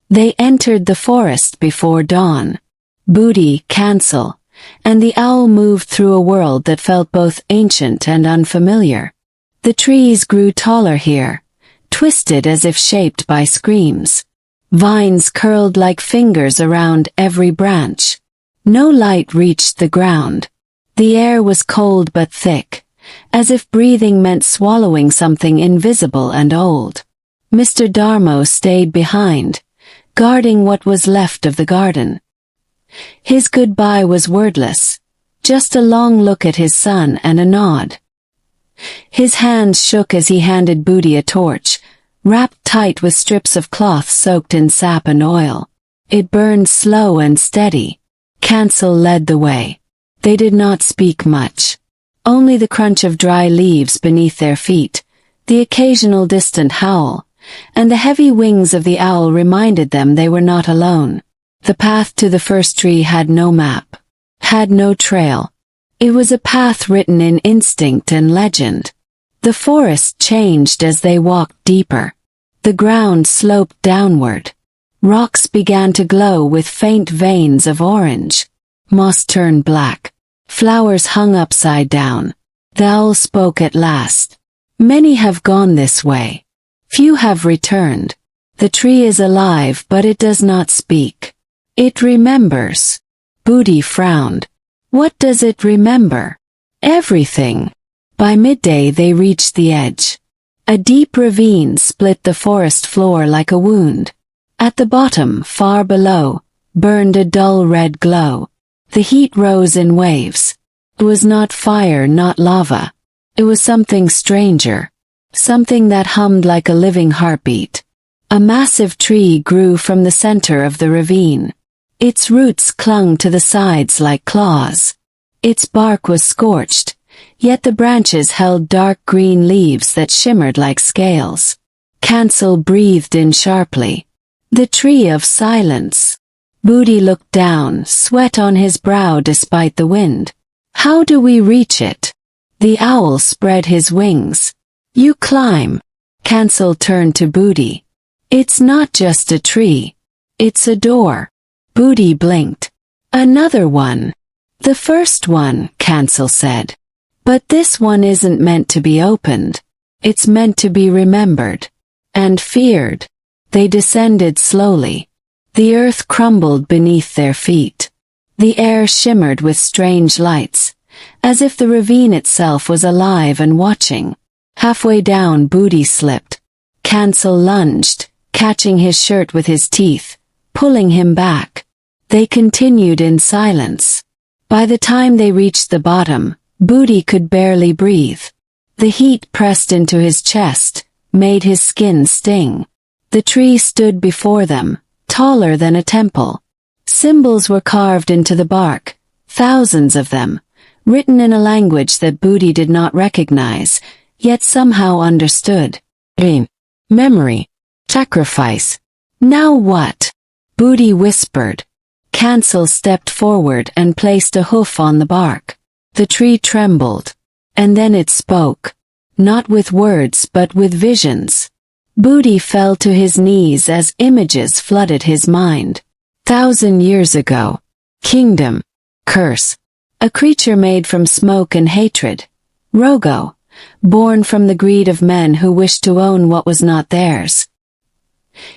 They entered the forest before dawn. Booty, Cancel, and the owl moved through a world that felt both ancient and unfamiliar. The trees grew taller here, twisted as if shaped by screams. Vines curled like fingers around every branch. No light reached the ground. The air was cold but thick, as if breathing meant swallowing something invisible and old. Mr. Darmo stayed behind, guarding what was left of the garden. His goodbye was wordless, just a long look at his son and a nod. His hands shook as he handed Booty a torch, wrapped tight with strips of cloth soaked in sap and oil. It burned slow and steady. Cancel led the way. They did not speak much. Only the crunch of dry leaves beneath their feet, the occasional distant howl, and the heavy wings of the owl reminded them they were not alone. The path to the first tree had no map, had no trail. It was a path written in instinct and legend. The forest changed as they walked deeper. The ground sloped downward. Rocks began to glow with faint veins of orange. Moss turned black. Flowers hung upside down. The owl spoke at last. Many have gone this way. Few have returned. The tree is alive, but it does not speak. It remembers. Booty frowned. What does it remember? Everything. By midday they reached the edge. A deep ravine split the forest floor like a wound. At the bottom, far below, burned a dull red glow. The heat rose in waves. It was not fire, not lava. It was something stranger. Something that hummed like a living heartbeat. A massive tree grew from the center of the ravine. Its roots clung to the sides like claws. Its bark was scorched, yet the branches held dark green leaves that shimmered like scales. Cancel breathed in sharply. The tree of silence. Booty looked down, sweat on his brow despite the wind. How do we reach it? The owl spread his wings. You climb. Cancel turned to Booty. It's not just a tree. It's a door. Booty blinked. Another one. The first one, Cancel said. But this one isn't meant to be opened. It's meant to be remembered. And feared. They descended slowly. The earth crumbled beneath their feet. The air shimmered with strange lights, as if the ravine itself was alive and watching. Halfway down, Booty slipped. Cancel lunged, catching his shirt with his teeth, pulling him back. They continued in silence. By the time they reached the bottom, Booty could barely breathe. The heat pressed into his chest, made his skin sting. The tree stood before them, taller than a temple. Symbols were carved into the bark, thousands of them, written in a language that Booty did not recognize, yet somehow understood. Pain, memory, sacrifice. Now what? Booty whispered. Cancel stepped forward and placed a hoof on the bark. The tree trembled. And then it spoke. Not with words but with visions. Booty fell to his knees as images flooded his mind. 1,000 years ago. Kingdom. Curse. A creature made from smoke and hatred. Rogo. Born from the greed of men who wished to own what was not theirs.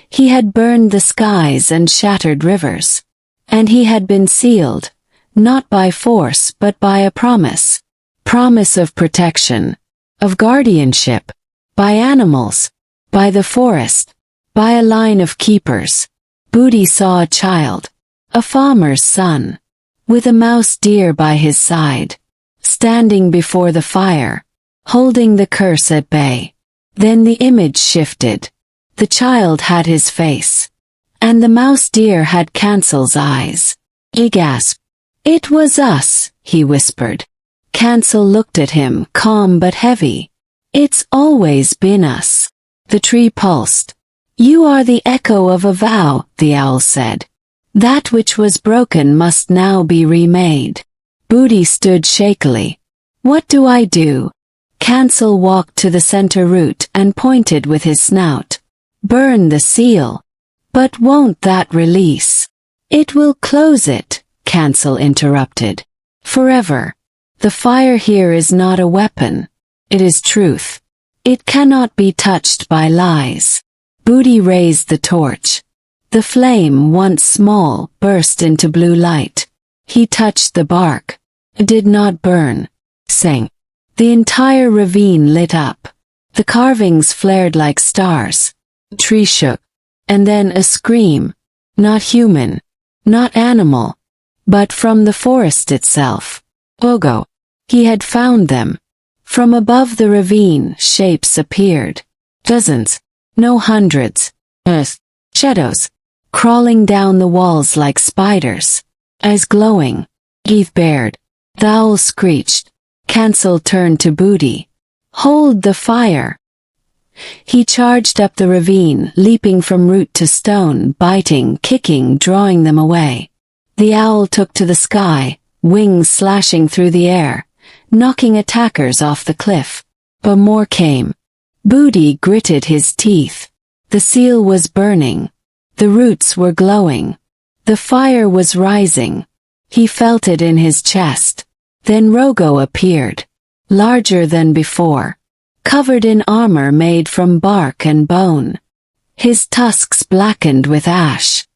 He had burned the skies and shattered rivers. And he had been sealed, not by force but by a promise. Promise of protection, of guardianship, by animals, by the forest, by a line of keepers. Booty saw a child, a farmer's son, with a mouse deer by his side, standing before the fire, holding the curse at bay. Then the image shifted. The child had his face. And the mouse deer had Cancel's eyes. He gasped. It was us, he whispered. Cancel looked at him, calm but heavy. It's always been us. The tree pulsed. You are the echo of a vow, the owl said. That which was broken must now be remade. Booty stood shakily. What do I do? Cancel walked to the center root and pointed with his snout. Burn the seal. But won't that release? It will close it, Cancel interrupted. Forever. The fire here is not a weapon. It is truth. It cannot be touched by lies. Booty raised the torch. The flame, once small, burst into blue light. He touched the bark. It did not burn. Sang. The entire ravine lit up. The carvings flared like stars. The tree shook. And then a scream. Not human. Not animal. But from the forest itself. Ogo. He had found them. From above the ravine, shapes appeared. Dozens. No hundreds. Shadows. Crawling down the walls like spiders. Eyes glowing. Teeth bared. The owl screeched. Cancel turned to Booty. Hold the fire. He charged up the ravine, leaping from root to stone, biting, kicking, drawing them away. The owl took to the sky, wings slashing through the air, knocking attackers off the cliff. But more came. Booty gritted his teeth. The seal was burning. The roots were glowing. The fire was rising. He felt it in his chest. Then Rogo appeared. Larger than before. Covered in armor made from bark and bone. His tusks blackened with ash.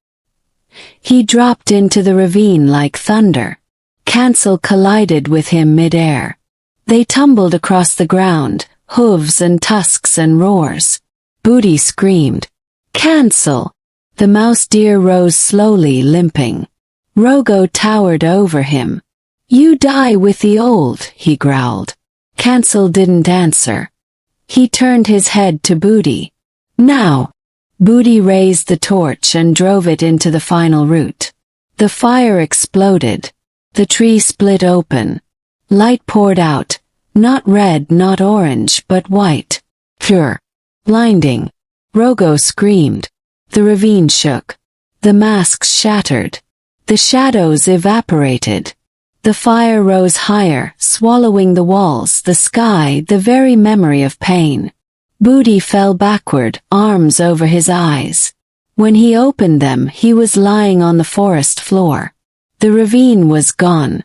He dropped into the ravine like thunder. Cancel collided with him mid-air. They tumbled across the ground, hooves and tusks and roars. Booty screamed. Cancel! The mouse deer rose slowly, limping. Rogo towered over him. You die with the old, he growled. Cancel didn't answer. He turned his head to Booty. Now! Booty raised the torch and drove it into the final root. The fire exploded. The tree split open. Light poured out, not red, not orange, but white. Pure. Blinding. Rogo screamed. The ravine shook. The masks shattered. The shadows evaporated. The fire rose higher, swallowing the walls, the sky, the very memory of pain. Booty fell backward, arms over his eyes. When he opened them, he was lying on the forest floor. The ravine was gone.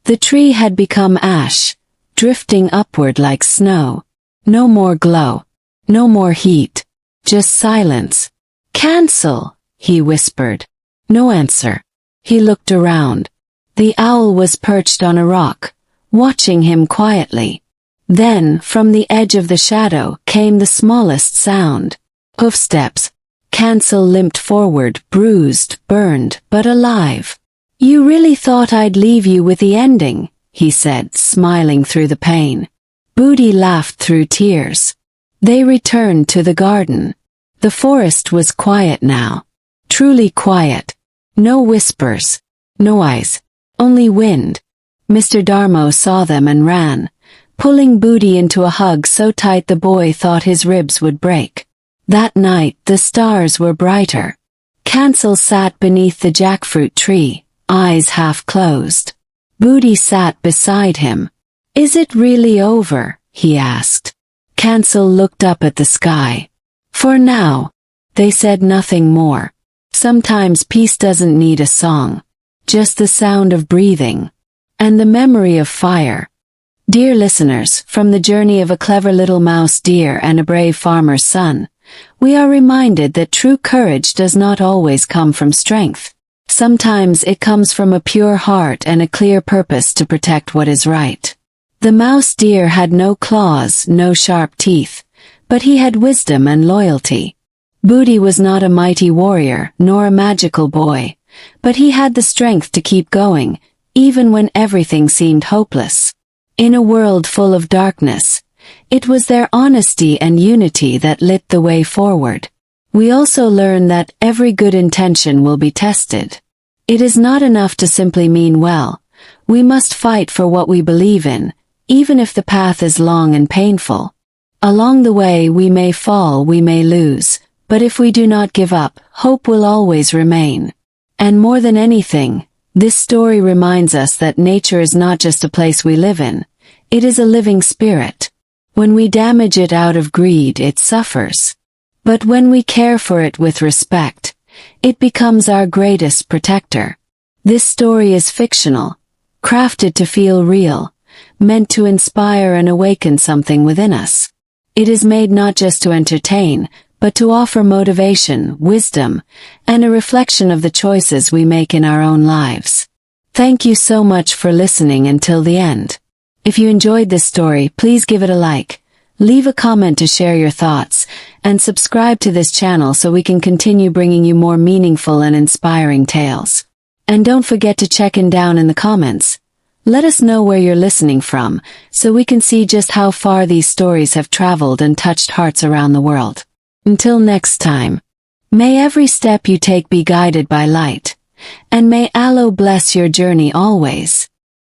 The tree had become ash, drifting upward like snow. No more glow. No more heat. Just silence. Cancel, he whispered. No answer. He looked around. The owl was perched on a rock, watching him quietly. Then, from the edge of the shadow, came the smallest sound. Hoofsteps. Cancel limped forward, bruised, burned, but alive. You really thought I'd leave you with the ending, he said, smiling through the pain. Booty laughed through tears. They returned to the garden. The forest was quiet now. Truly quiet. No whispers. No eyes. Only wind. Mr. Darmo saw them and ran, pulling Booty into a hug so tight the boy thought his ribs would break. That night the stars were brighter. Cancel sat beneath the jackfruit tree, eyes half closed. Booty sat beside him. Is it really over? He asked. Cancel looked up at the sky. For now. They said nothing more. Sometimes peace doesn't need a song. Just the sound of breathing. And the memory of fire. Dear listeners, from the journey of a clever little mouse deer and a brave farmer's son, we are reminded that true courage does not always come from strength. Sometimes it comes from a pure heart and a clear purpose to protect what is right. The mouse deer had no claws, no sharp teeth, but he had wisdom and loyalty. Booty was not a mighty warrior, nor a magical boy, but he had the strength to keep going, even when everything seemed hopeless. In a world full of darkness, it was their honesty and unity that lit the way forward. We also learn that every good intention will be tested. It is not enough to simply mean well. We must fight for what we believe in, even if the path is long and painful. Along the way we may fall, we may lose, but if we do not give up, hope will always remain. And more than anything, this story reminds us that nature is not just a place we live in. It is a living spirit. When we damage it out of greed, it suffers. But when we care for it with respect, it becomes our greatest protector. This story is fictional, crafted to feel real, meant to inspire and awaken something within us. It is made not just to entertain, but to offer motivation, wisdom, and a reflection of the choices we make in our own lives. Thank you so much for listening until the end. If you enjoyed this story, please give it a like, leave a comment to share your thoughts, and subscribe to this channel so we can continue bringing you more meaningful and inspiring tales. And don't forget to check in down in the comments. Let us know where you're listening from, so we can see just how far these stories have traveled and touched hearts around the world. Until next time, may every step you take be guided by light, and may Aloe bless your journey always.